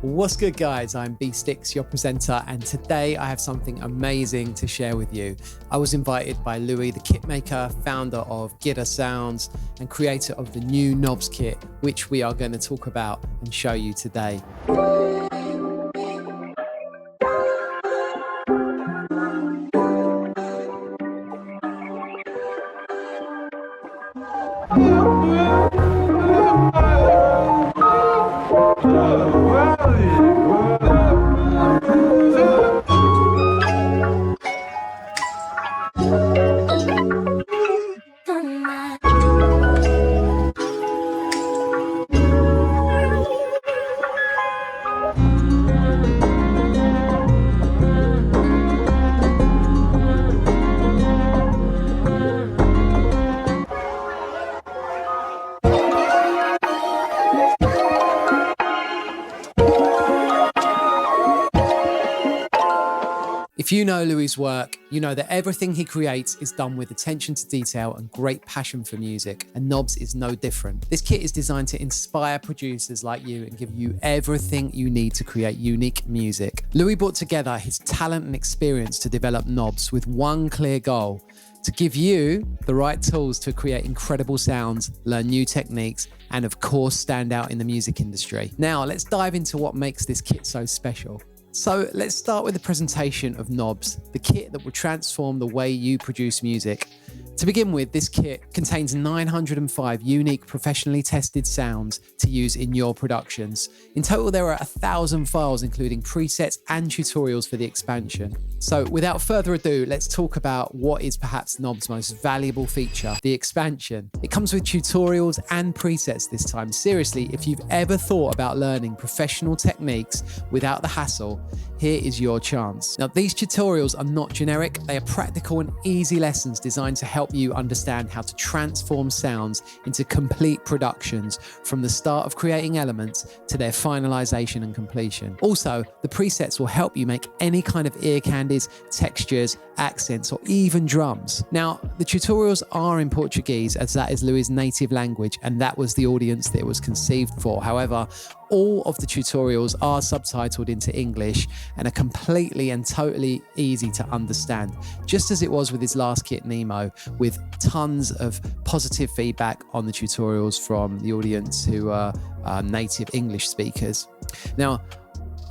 What's good, guys? I'm Bstix, your presenter, and today I have something amazing to share with you. I was invited by Lywie, the kit maker, founder of Gidda Sounds, and creator of the new knobs kit, which we are going to talk about and show you today. If you know Lywie's work, you know that everything he creates is done with attention to detail and great passion for music, and knobs is no different. This kit is designed to inspire producers like you and give you everything you need to create unique music. Lywie brought together his talent and experience to develop knobs with one clear goal: to give you the right tools to create incredible sounds, learn new techniques, and of course stand out in the music industry. Now let's dive into what makes this kit so special. So let's start with the presentation of knobs, the kit that will transform the way you produce music. To begin with, this kit contains 905 unique, professionally tested sounds to use in your productions. In total, there are 1,000 files, including presets and tutorials for the expansion. So without further ado, let's talk about what is perhaps knobs' most valuable feature, the expansion. It comes with tutorials and presets this time. Seriously, if you've ever thought about learning professional techniques without the hassle, here is your chance. Now, these tutorials are not generic. They are practical and easy lessons designed to help you understand how to transform sounds into complete productions, from the start of creating elements to their finalization and completion. Also, the presets will help you make any kind of ear candies, textures, accents, or even drums. Now, the tutorials are in Portuguese, as that is Lywie's native language, and that was the audience that it was conceived for. However, all of the tutorials are subtitled into English and are completely and totally easy to understand, just as it was with his last kit, Nemo, with tons of positive feedback on the tutorials from the audience who are native English speakers. Now,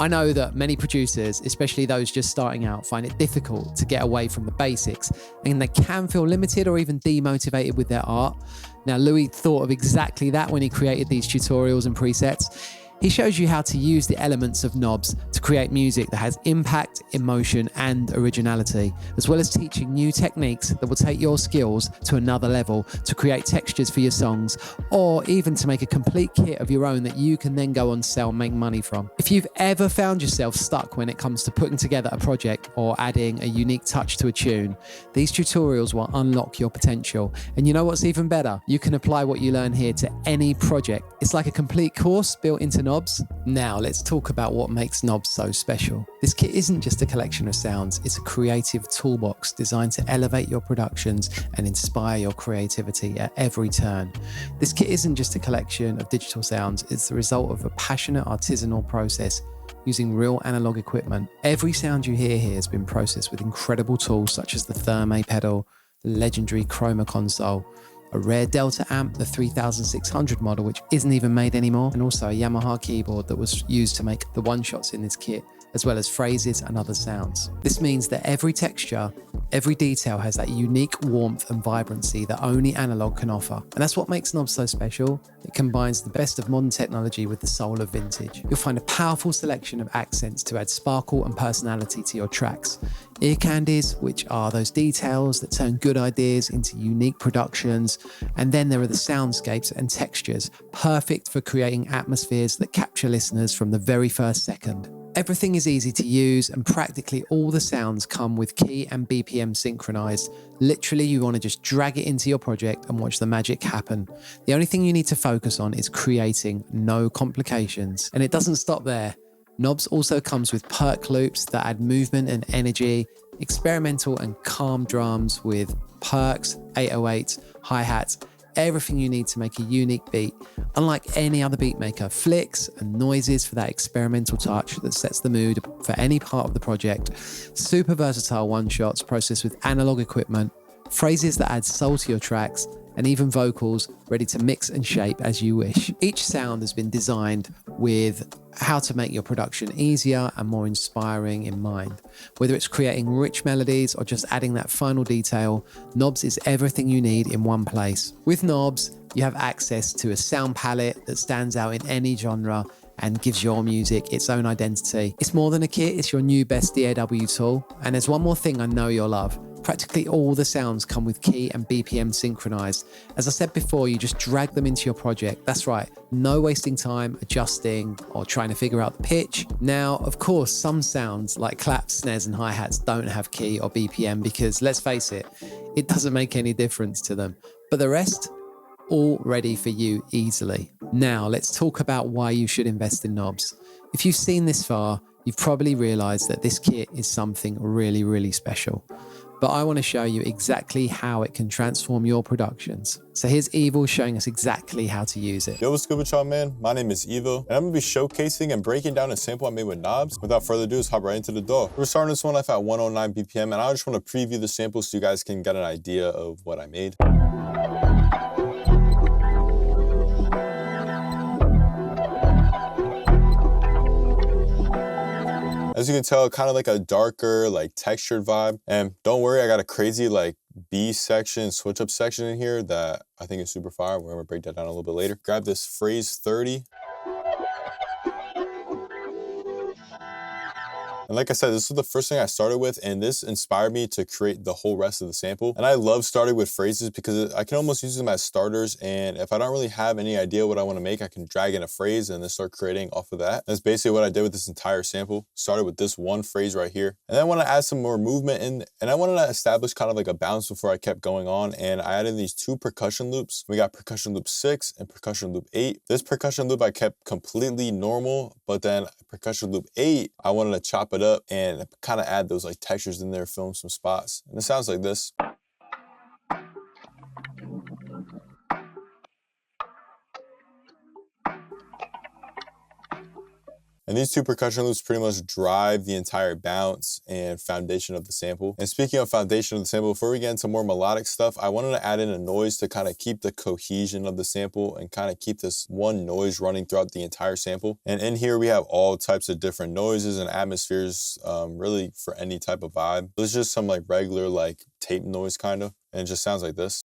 I know that many producers, especially those just starting out, find it difficult to get away from the basics, and they can feel limited or even demotivated with their art. Now, Lywie thought of exactly that when he created these tutorials and presets. He shows you how to use the elements of knobs to create music that has impact, emotion, and originality, as well as teaching new techniques that will take your skills to another level to create textures for your songs, or even to make a complete kit of your own that you can then go on sell and make money from. If you've ever found yourself stuck when it comes to putting together a project or adding a unique touch to a tune, these tutorials will unlock your potential. And you know what's even better? You can apply what you learn here to any project. It's like a complete course built into knobs. Now let's talk about what makes knobs so special. This kit isn't just a collection of sounds, it's a creative toolbox designed to elevate your productions and inspire your creativity at every turn. This kit isn't just a collection of digital sounds, it's the result of a passionate artisanal process using real analog equipment. Every sound you hear here has been processed with incredible tools such as the Thermae Pedal, the legendary Chroma Console, a rare Delta amp, the 3600 model, which isn't even made anymore, and also a Yamaha keyboard that was used to make the one-shots in this kit, as well as phrases and other sounds. This means that every texture, every detail has that unique warmth and vibrancy that only analog can offer. And that's what makes knobs so special. It combines the best of modern technology with the soul of vintage. You'll find a powerful selection of accents to add sparkle and personality to your tracks. Ear candies, which are those details that turn good ideas into unique productions. And then there are the soundscapes and textures, perfect for creating atmospheres that capture listeners from the very first second. Everything is easy to use, and practically all the sounds come with key and BPM synchronized. Literally, you want to just drag it into your project and watch the magic happen. The only thing you need to focus on is creating, no complications. And it doesn't stop there. Knobs also comes with perk loops that add movement and energy, experimental and calm drums with perks, 808s, hi-hats, everything you need to make a unique beat. Unlike any other beat maker, flicks and noises for that experimental touch that sets the mood for any part of the project, super versatile one-shots processed with analog equipment, phrases that add soul to your tracks, and even vocals ready to mix and shape as you wish. Each sound has been designed with how to make your production easier and more inspiring in mind. Whether it's creating rich melodies or just adding that final detail, Knobs is everything you need in one place. With Knobs, you have access to a sound palette that stands out in any genre and gives your music its own identity. It's more than a kit, it's your new best DAW tool. And there's one more thing I know you'll love. Practically all the sounds come with key and BPM synchronized. As I said before, you just drag them into your project. That's right, no wasting time adjusting or trying to figure out the pitch. Now, of course, some sounds like claps, snares, and hi-hats don't have key or BPM because, let's face it, it doesn't make any difference to them. But the rest, all ready for you easily. Now, let's talk about why you should invest in Knobs. If you've seen this far, you've probably realized that this kit is something really, really special. But I want to show you exactly how it can transform your productions. So here's Eville showing us exactly how to use it. Yo, what's good with y'all, man? My name is Eville, and I'm gonna be showcasing and breaking down a sample I made with Knobs. Without further ado, let's hop right into the door. We're starting this one off at 109 BPM, and I just want to preview the sample so you guys can get an idea of what I made. As you can tell, kind of like a darker, like textured vibe. And don't worry, I got a crazy like B section, switch up section in here that I think is super fire. We're gonna break that down a little bit later. Grab this phrase 30. And like I said, this was the first thing I started with, and this inspired me to create the whole rest of the sample. And I love starting with phrases because I can almost use them as starters. And if I don't really have any idea what I want to make, I can drag in a phrase and then start creating off of that. That's basically what I did with this entire sample. Started with this one phrase right here. And then I want to add some more movement in, and I wanted to establish kind of like a bounce before I kept going on. And I added these two percussion loops. We got percussion loop 6 and percussion loop 8. This percussion loop I kept completely normal, but then percussion loop 8, I wanted to chop it up and kind of add those like textures in there, film some spots. And it sounds like this. And these two percussion loops pretty much drive the entire bounce and foundation of the sample. And speaking of foundation of the sample, before we get into more melodic stuff, I wanted to add in a noise to kind of keep the cohesion of the sample and kind of keep this one noise running throughout the entire sample. And in here, we have all types of different noises and atmospheres, really for any type of vibe. It's just some like regular like tape noise kind of, and it just sounds like this.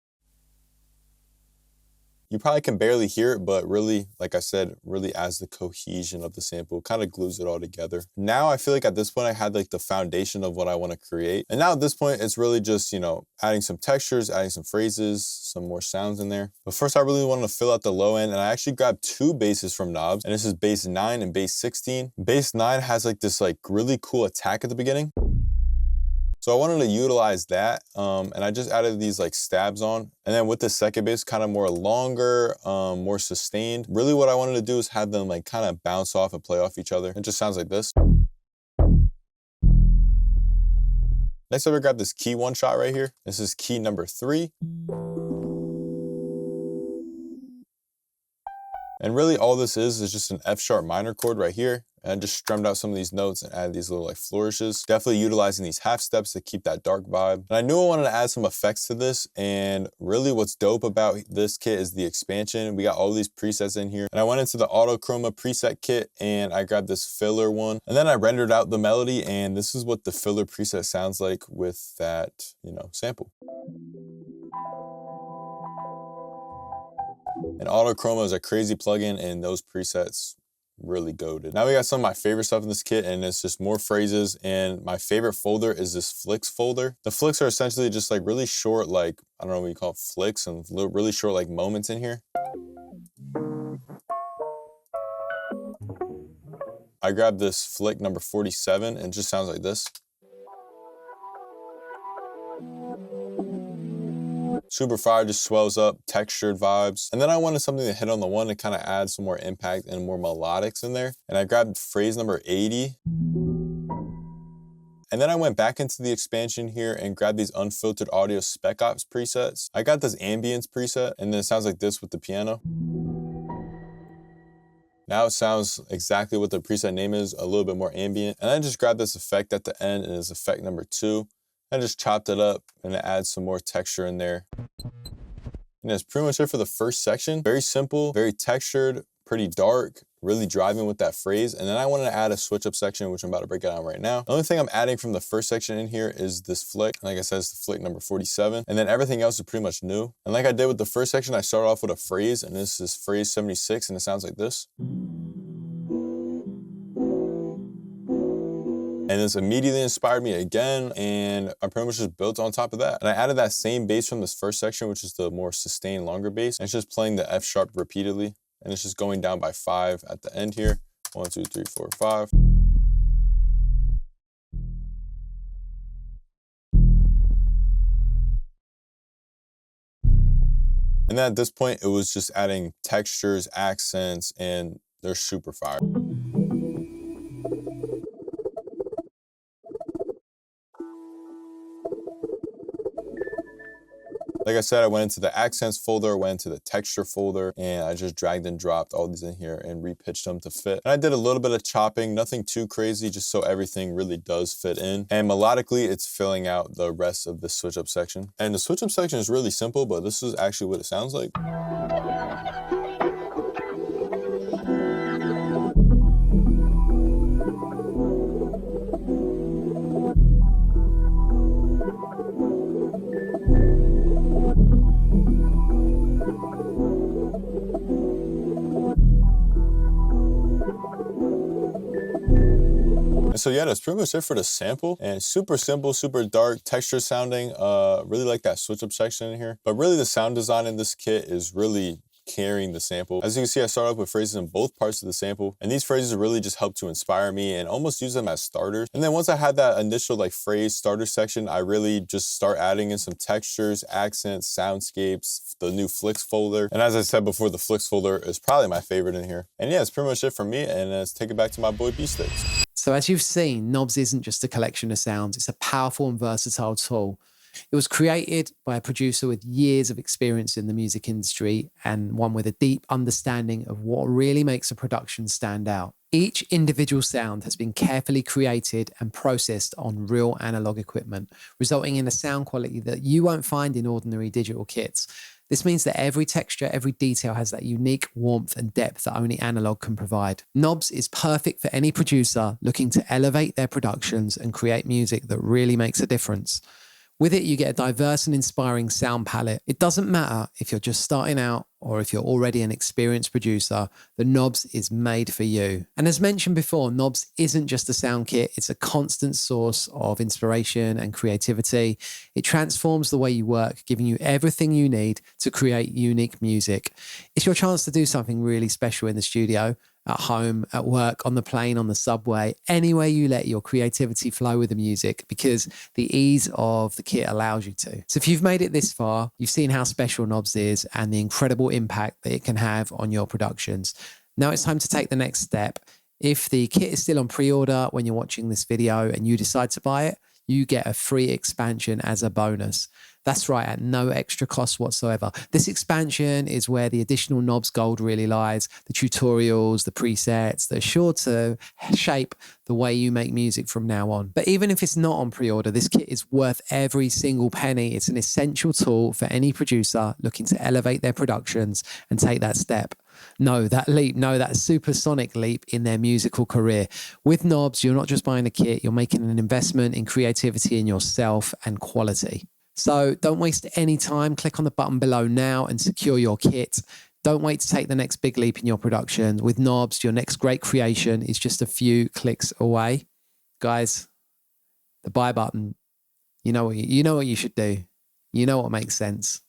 You probably can barely hear it, but really, like I said, really adds the cohesion of the sample, kind of glues it all together. Now I feel like at this point I had like the foundation of what I want to create. And now at this point, it's really just, you know, adding some textures, adding some phrases, some more sounds in there. But first I really wanted to fill out the low end, and I actually grabbed two basses from Knobs, and this is bass 9 and bass 16. Bass 9 has like this like really cool attack at the beginning. So I wanted to utilize that, and I just added these like stabs on. And then with the second bass, kind of more longer, more sustained. Really what I wanted to do is have them like kind of bounce off and play off each other. It just sounds like this. Next up, I grabbed this key one shot right here. This is key number 3. And really all this is just an F sharp minor chord right here. And I just strummed out some of these notes and added these little like flourishes. Definitely utilizing these half steps to keep that dark vibe. And I knew I wanted to add some effects to this. And really what's dope about this kit is the expansion. We got all these presets in here. And I went into the auto chroma preset kit and I grabbed this filler one. And then I rendered out the melody, and this is what the filler preset sounds like with that, you know, sample. And auto chroma is a crazy plugin, and those presets really goated. Now we got some of my favorite stuff in this kit, and it's just more phrases. And my favorite folder is this flicks folder. The flicks are essentially just like really short, like, I don't know what you call it, flicks, and really short like moments in here. I grabbed this flick number 47, and it just sounds like this. Super fire, just swells up, textured vibes. And then I wanted something to hit on the one to kind of add some more impact and more melodics in there. And I grabbed phrase number 80. And then I went back into the expansion here and grabbed these unfiltered audio spec ops presets. I got this ambience preset, and then it sounds like this with the piano. Now it sounds exactly what the preset name is, a little bit more ambient. And I just grabbed this effect at the end, and it's effect number 2. I just chopped it up and it adds some more texture in there. And that's pretty much it for the first section. Very simple, very textured, pretty dark, really driving with that phrase. And then I wanted to add a switch up section, which I'm about to break down right now. The only thing I'm adding from the first section in here is this flick. Like I said, it's the flick number 47. And then everything else is pretty much new. And like I did with the first section, I started off with a phrase, and this is phrase 76, and it sounds like this. And this immediately inspired me again, and I pretty much just built on top of that. And I added that same bass from this first section, which is the more sustained, longer bass. And it's just playing the F sharp repeatedly, and it's just going down by 5 at the end here. 1, 2, 3, 4, 5. And then at this point, it was just adding textures, accents, and they're super fire. Like I said, I went into the accents folder, went into the texture folder, and I just dragged and dropped all these in here and repitched them to fit. And I did a little bit of chopping, nothing too crazy, just so everything really does fit in. And melodically, it's filling out the rest of the switch up section. And the switch up section is really simple, but this is actually what it sounds like. So yeah, that's pretty much it for the sample, and super simple, super dark, texture sounding. Really like that switch up section in here, but really the sound design in this kit is really carrying the sample. As you can see, I started off with phrases in both parts of the sample, and these phrases really just help to inspire me and almost use them as starters. And then once I had that initial like phrase starter section, I really just start adding in some textures, accents, soundscapes, the new flicks folder. And as I said before, the flicks folder is probably my favorite in here. And yeah, that's pretty much it for me, and let's take it back to my boy Bstix. So as you've seen, Knobs isn't just a collection of sounds, it's a powerful and versatile tool. It was created by a producer with years of experience in the music industry and one with a deep understanding of what really makes a production stand out. Each individual sound has been carefully created and processed on real analog equipment, resulting in a sound quality that you won't find in ordinary digital kits. This means that every texture, every detail has that unique warmth and depth that only analog can provide. Knobs is perfect for any producer looking to elevate their productions and create music that really makes a difference. With it, you get a diverse and inspiring sound palette. It doesn't matter if you're just starting out or if you're already an experienced producer, the Knobs is made for you. And as mentioned before, Knobs isn't just a sound kit, it's a constant source of inspiration and creativity. It transforms the way you work, giving you everything you need to create unique music. It's your chance to do something really special in the studio, at home, at work, on the plane, on the subway, anywhere you let your creativity flow with the music, because the ease of the kit allows you to. So if you've made it this far, you've seen how special Knobs is and the incredible impact that it can have on your productions. Now it's time to take the next step. If the kit is still on pre-order when you're watching this video and you decide to buy it, you get a free expansion as a bonus. That's right, at no extra cost whatsoever. This expansion is where the additional Knobs gold really lies, the tutorials, the presets that are sure to shape the way you make music from now on. But even if it's not on pre-order, this kit is worth every single penny. It's an essential tool for any producer looking to elevate their productions and take that step. No, that leap, no, that supersonic leap in their musical career. With Knobs, you're not just buying a kit, you're making an investment in creativity in yourself and quality. So don't waste any time. Click on the button below now and secure your kit. Don't wait to take the next big leap in your production. With Knobs, your next great creation is just a few clicks away. Guys, the buy button, you know what you should do. You know what makes sense.